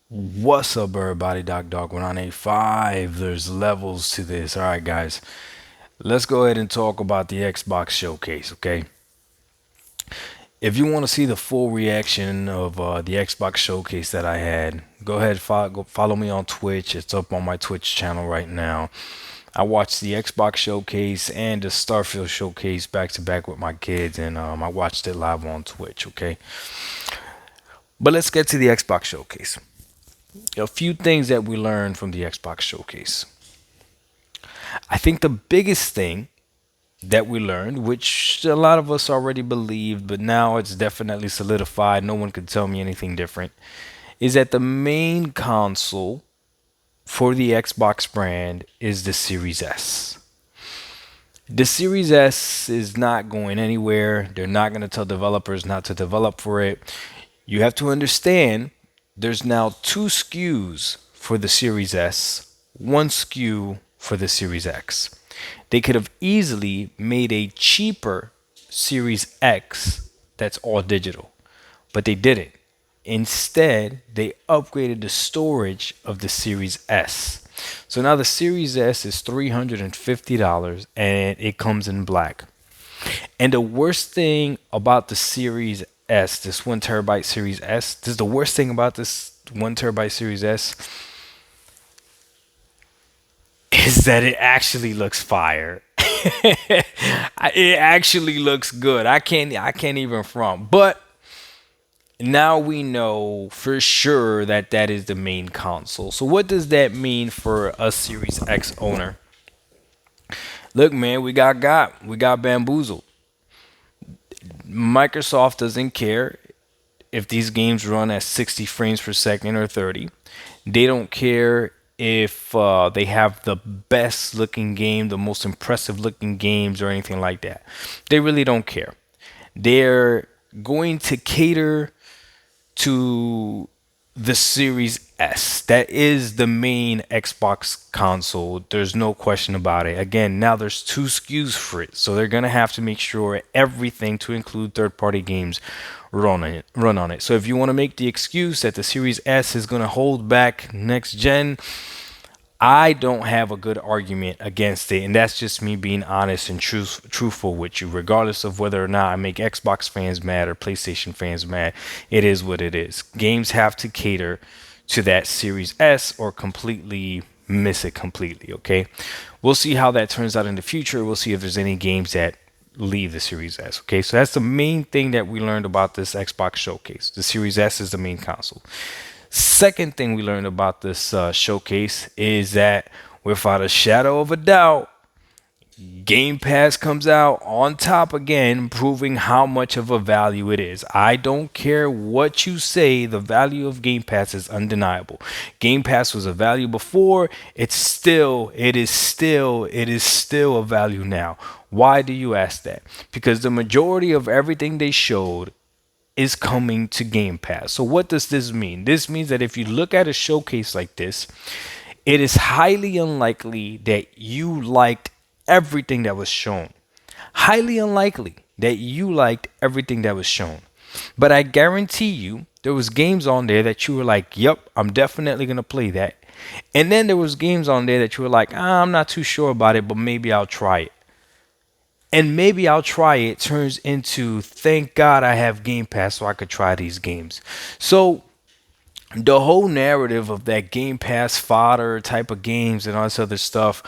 What's up, everybody? Dog 1985. There's levels to this. All right, guys. Let's go ahead and talk about the Xbox showcase, okay? If you want to see the full reaction of the Xbox showcase that I had, go follow me on Twitch. It's up on my Twitch channel right now. I watched the Xbox showcase and the Starfield showcase back to back with my kids, and I watched it live on Twitch, okay? But let's get to the Xbox showcase. A few things that we learned from the Xbox showcase. I think the biggest thing that we learned, which a lot of us already believed, but now it's definitely solidified, no one could tell me anything different, is that the main console for the Xbox brand is the Series S. The Series S is not going anywhere. They're not going to tell developers not to develop for it. You have to understand there's now two SKUs for the Series S, one SKU for the Series X. They could have easily made a cheaper Series X that's all digital, but they didn't. Instead, they upgraded the storage of the Series S. So now the Series S is $350 and it comes in black. And the worst thing about the Series S, this 1 terabyte Series S, this is the worst thing about this 1 terabyte Series S is that it actually looks fire. It actually looks good. I can't even front. But now we know for sure that that is the main console. So what does that mean for a Series X owner? Look, man, we got bamboozled. Microsoft doesn't care if these games run at 60 frames per second or 30. They don't care if they have the best looking game, the most impressive looking games, or anything like that. They really don't care. They're going to cater to the Series S. That is the main Xbox console. There's no question about it. Again, now there's two SKUs for it. So they're going to have to make sure everything to include third-party games run on it. So if you want to make the excuse that the Series S is going to hold back next gen, I don't have a good argument against it, and that's just me being honest and truthful with you. Regardless of whether or not I make Xbox fans mad or PlayStation fans mad, it is what it is. Games have to cater to that Series S or completely miss it completely, okay? We'll see how that turns out in the future. We'll see if there's any games that leave the Series S, okay? So that's the main thing that we learned about this Xbox showcase. The Series S is the main console. Second thing we learned about this showcase is that without a shadow of a doubt, Game Pass comes out on top again, proving how much of a value it is. I don't care what you say, the value of Game Pass is undeniable. Game Pass was a value before, it is still a value now. Why do you ask that? Because the majority of everything they showed is coming to Game Pass. So what does this mean? This means that if you look at a showcase like this, it is highly unlikely that you liked everything that was shown. Highly unlikely that you liked everything that was shown. But I guarantee you there was games on there that you were like, "Yep, I'm definitely going to play that." And then there was games on there that you were like, I'm not too sure about it, but maybe I'll try it. And maybe I'll try it turns into thank God I have Game Pass so I could try these games. So the whole narrative of that Game Pass fodder type of games and all this other stuff,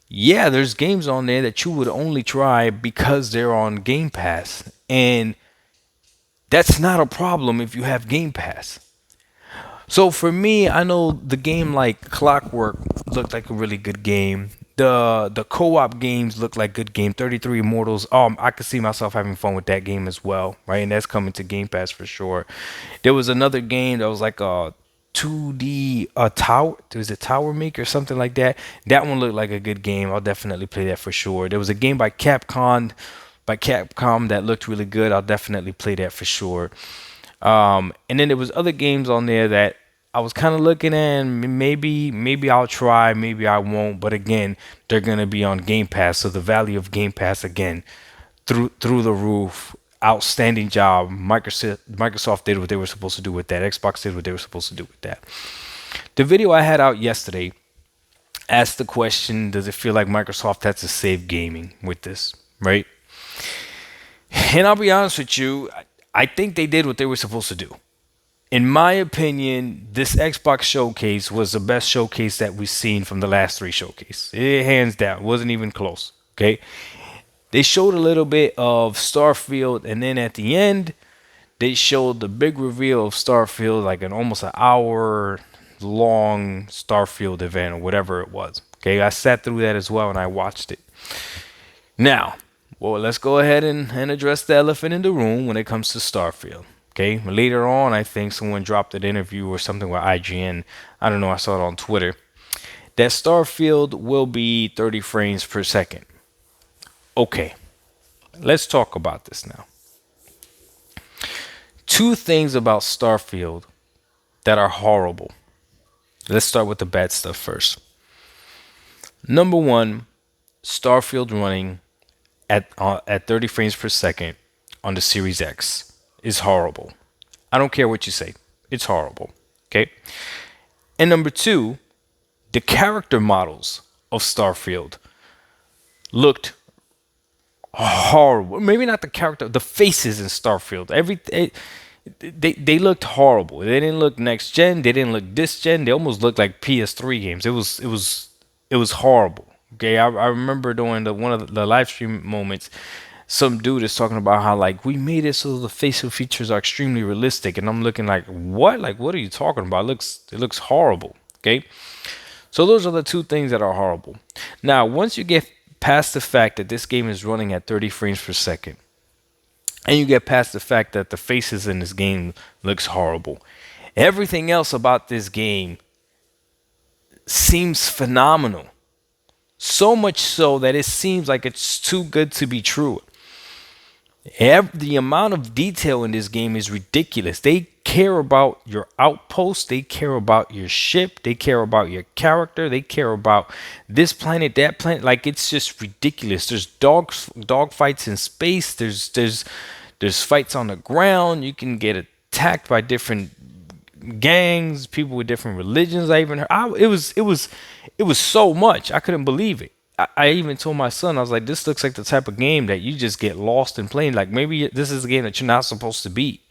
yeah, there's games on there that you would only try because they're on Game Pass. And that's not a problem if you have Game Pass. So for me, I know the game like Clockwork looked like a really good game. The co-op games look like good game. 33 Immortals. I could see myself having fun with that game as well, right? And that's coming to Game Pass for sure. There was another game that was like a 2D tower. Was it Tower Maker or something like that? That one looked like a good game. I'll definitely play that for sure. There was a game by Capcom that looked really good. I'll definitely play that for sure. And then there was other games on there that I was kind of looking at, and maybe I'll try, maybe I won't. But again, they're gonna be on Game Pass, so the value of Game Pass again through the roof. outstanding job. Microsoft did what they were supposed to do with that. Xbox did what they were supposed to do with that. The video I had out yesterday asked the question, does it feel like Microsoft has to save gaming with this, right? And I'll be honest with you, I think they did what they were supposed to do. In my opinion, this Xbox showcase was the best showcase that we've seen from the last three showcases. It hands down, wasn't even close. Okay, they showed a little bit of Starfield, and then at the end, they showed the big reveal of Starfield, like an almost an hour long Starfield event or whatever it was. Okay, I sat through that as well and I watched it. Now, well, let's go ahead and address the elephant in the room when it comes to Starfield. Okay, later on, I think someone dropped an interview or something with IGN. I don't know, I saw it on Twitter. That Starfield will be 30 frames per second. Okay, let's talk about this now. Two things about Starfield that are horrible. Let's start with the bad stuff first. Number one, Starfield running at 30 frames per second on the Series X is horrible. I don't care what you say. It's horrible. Okay? And number two, the character models of Starfield looked horrible. Maybe not the character, the faces in Starfield. They looked horrible. They didn't look next gen. They didn't look this gen. They almost looked like PS3 games. It was horrible. Okay, I remember during one of the live stream moments, some dude is talking about how like we made it so the facial features are extremely realistic, and I'm looking like what? Like what are you talking about? It looks horrible. Okay, so those are the two things that are horrible. Now, once you get past the fact that this game is running at 30 frames per second, and you get past the fact that the faces in this game looks horrible, everything else about this game seems phenomenal. So much so that it seems like it's too good to be true. The amount of detail in this game is ridiculous. They care about your outpost. They care about your ship. They care about your character. They care about this planet, that planet. Like it's just ridiculous. There's dog fights in space. There's fights on the ground. You can get attacked by different gangs, people with different religions. I even heard it was so much. I couldn't believe it. I even told my son, I was like, this looks like the type of game that you just get lost in playing. Like maybe this is a game that you're not supposed to beat.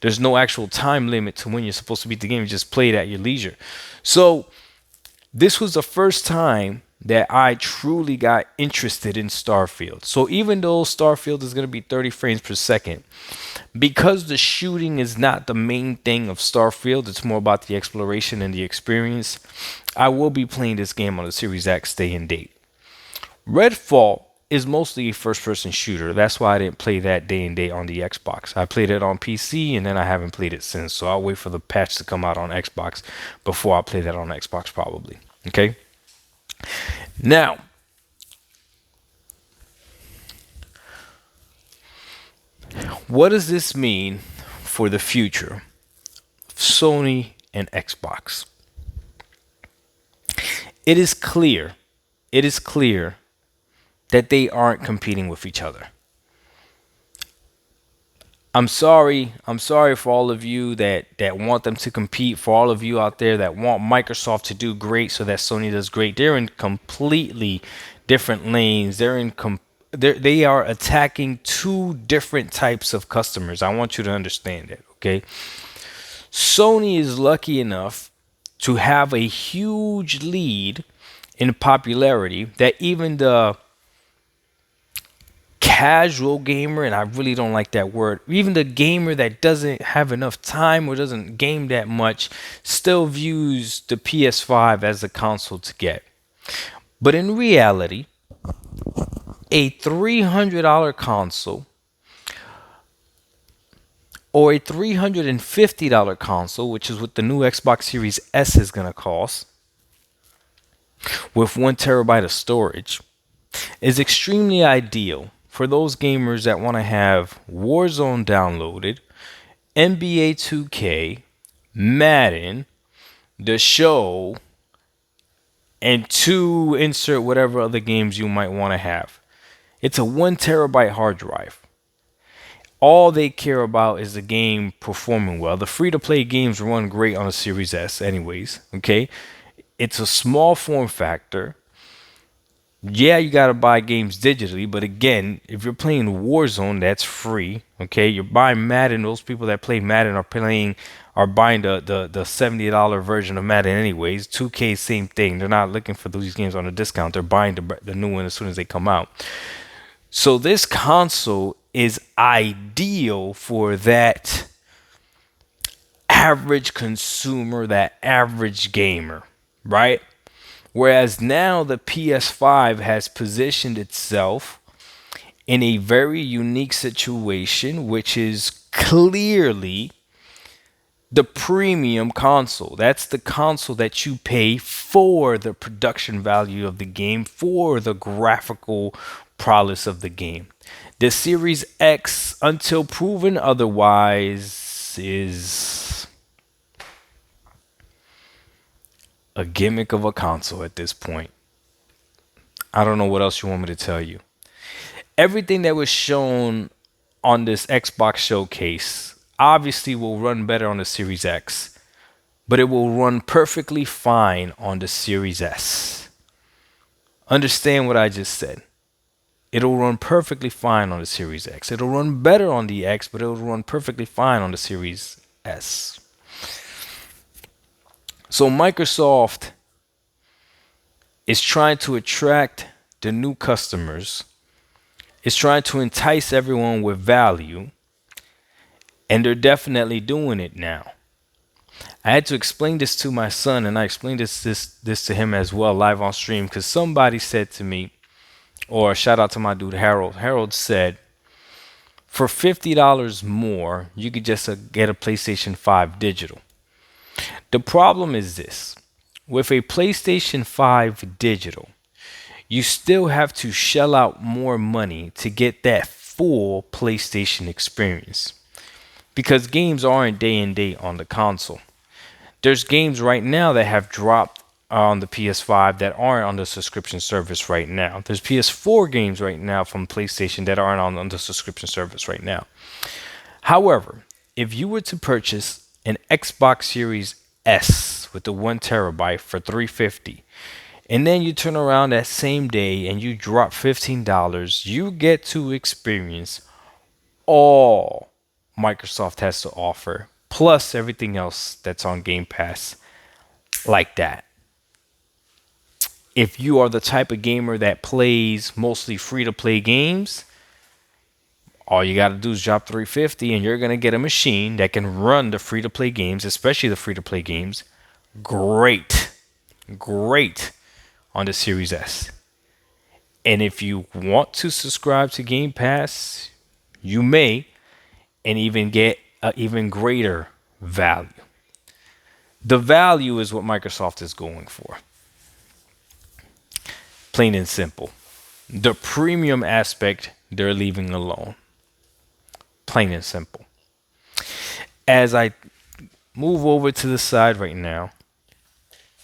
There's no actual time limit to when you're supposed to beat the game. You just play it at your leisure. So this was the first time that I truly got interested in Starfield. So even though Starfield is going to be 30 frames per second, because the shooting is not the main thing of Starfield, it's more about the exploration and the experience, I will be playing this game on the Series X day and date. Redfall is mostly a first-person shooter. That's why I didn't play that day and date on the Xbox. I played it on PC, and then I haven't played it since. So I'll wait for the patch to come out on Xbox before I play that on Xbox probably. Okay? Now, what does this mean for the future of Sony and Xbox? It is clear that they aren't competing with each other. I'm sorry for all of you that want them to compete, for all of you out there that want Microsoft to do great so that Sony does great. They're in completely different lanes. They are attacking two different types of customers. I want you to understand that, okay? Sony is lucky enough to have a huge lead in popularity that even the casual gamer, and I really don't like that word, even the gamer that doesn't have enough time or doesn't game that much, still views the PS5 as the console to get. But in reality, a $300 console or a $350 console, which is what the new Xbox Series S is going to cost, with 1 terabyte of storage, is extremely ideal for those gamers that want to have Warzone downloaded, NBA 2K, Madden, The Show, and to insert whatever other games you might want to have. It's a 1 terabyte hard drive. All they care about is the game performing well. The free to play games run great on a Series S, anyways. Okay, it's a small form factor. Yeah, you gotta buy games digitally, but again, if you're playing Warzone, that's free. Okay, you're buying Madden. Those people that play Madden are buying the $70 version of Madden anyways. 2K, same thing. They're not looking for these games on a discount. They're buying the new one as soon as they come out. So this console is ideal for that average consumer, that average gamer, right? Whereas now the PS5 has positioned itself in a very unique situation, which is clearly the premium console. That's the console that you pay for the production value of the game, for the graphical prowess of the game. The Series X, until proven otherwise, is a gimmick of a console at this point. I don't know what else you want me to tell you. Everything that was shown on this Xbox showcase obviously will run better on the Series X, but it will run perfectly fine on the Series S. Understand what I just said. It'll run perfectly fine on the Series X. It'll run better on the X, but it'll run perfectly fine on the Series S. So Microsoft is trying to attract the new customers. It's trying to entice everyone with value, and they're definitely doing it now. I had to explain this to my son, and I explained this to him as well live on stream because somebody said to me, or shout out to my dude Harold. Harold said, for $50 more, you could just get a PlayStation 5 digital. The problem is this: with a PlayStation 5 digital, you still have to shell out more money to get that full PlayStation experience because games aren't day and date on the console. There's games right now that have dropped on the PS5 that aren't on the subscription service right now. There's PS4 games right now from PlayStation that aren't on the subscription service right now. However, if you were to purchase an Xbox Series S with the 1 terabyte for $350, and then you turn around that same day and you drop $15, you get to experience all Microsoft has to offer, plus everything else that's on Game Pass like that. If you are the type of gamer that plays mostly free to play games, all you got to do is drop $350 and you're going to get a machine that can run the free to play games, especially the free to play games. Great. Great on the Series S. And if you want to subscribe to Game Pass, you may, and even get an even greater value. The value is what Microsoft is going for. Plain and simple. The premium aspect, they're leaving alone. Plain and simple. As I move over to the side right now,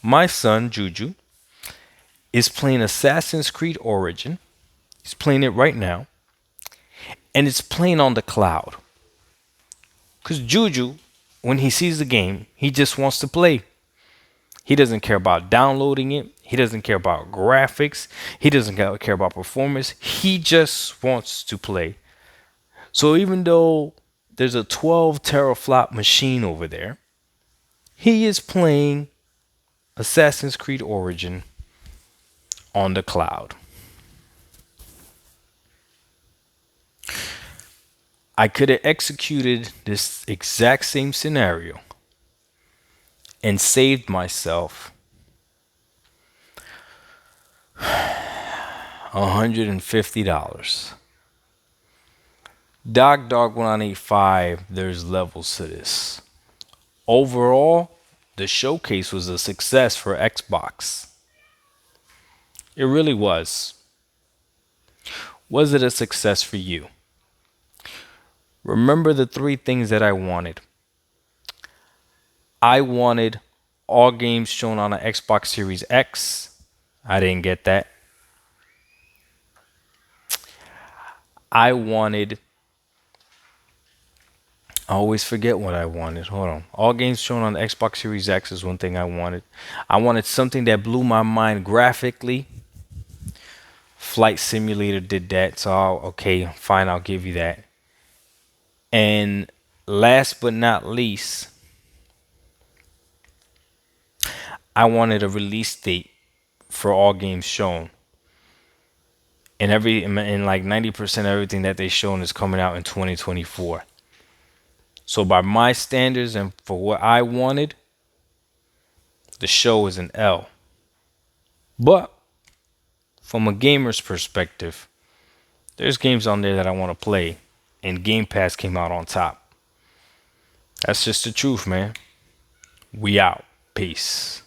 my son, Juju, is playing Assassin's Creed Origin. He's playing it right now. And it's playing on the cloud. Because Juju, when he sees the game, he just wants to play. He doesn't care about downloading it. He doesn't care about graphics. He doesn't care about performance. He just wants to play. So even though there's a 12 teraflop machine over there, he is playing Assassin's Creed Origin on the cloud. I could have executed this exact same scenario and saved myself $150. Dog 1985, there's levels to this. Overall, the showcase was a success for Xbox. It really was. Was it a success for you? Remember the three things that I wanted. I wanted all games shown on an Xbox Series X. I didn't get that. I wanted I always forget what I wanted. Hold on. All games shown on the Xbox Series X is one thing I wanted. I wanted something that blew my mind graphically. Flight Simulator did that, so okay, fine, I'll give you that. And last but not least, I wanted a release date for all games shown. And like 90% of everything that they shown is coming out in 2024. So by my standards and for what I wanted, the show is an L. But from a gamer's perspective, there's games on there that I want to play, and Game Pass came out on top. That's just the truth, man. We out. Peace.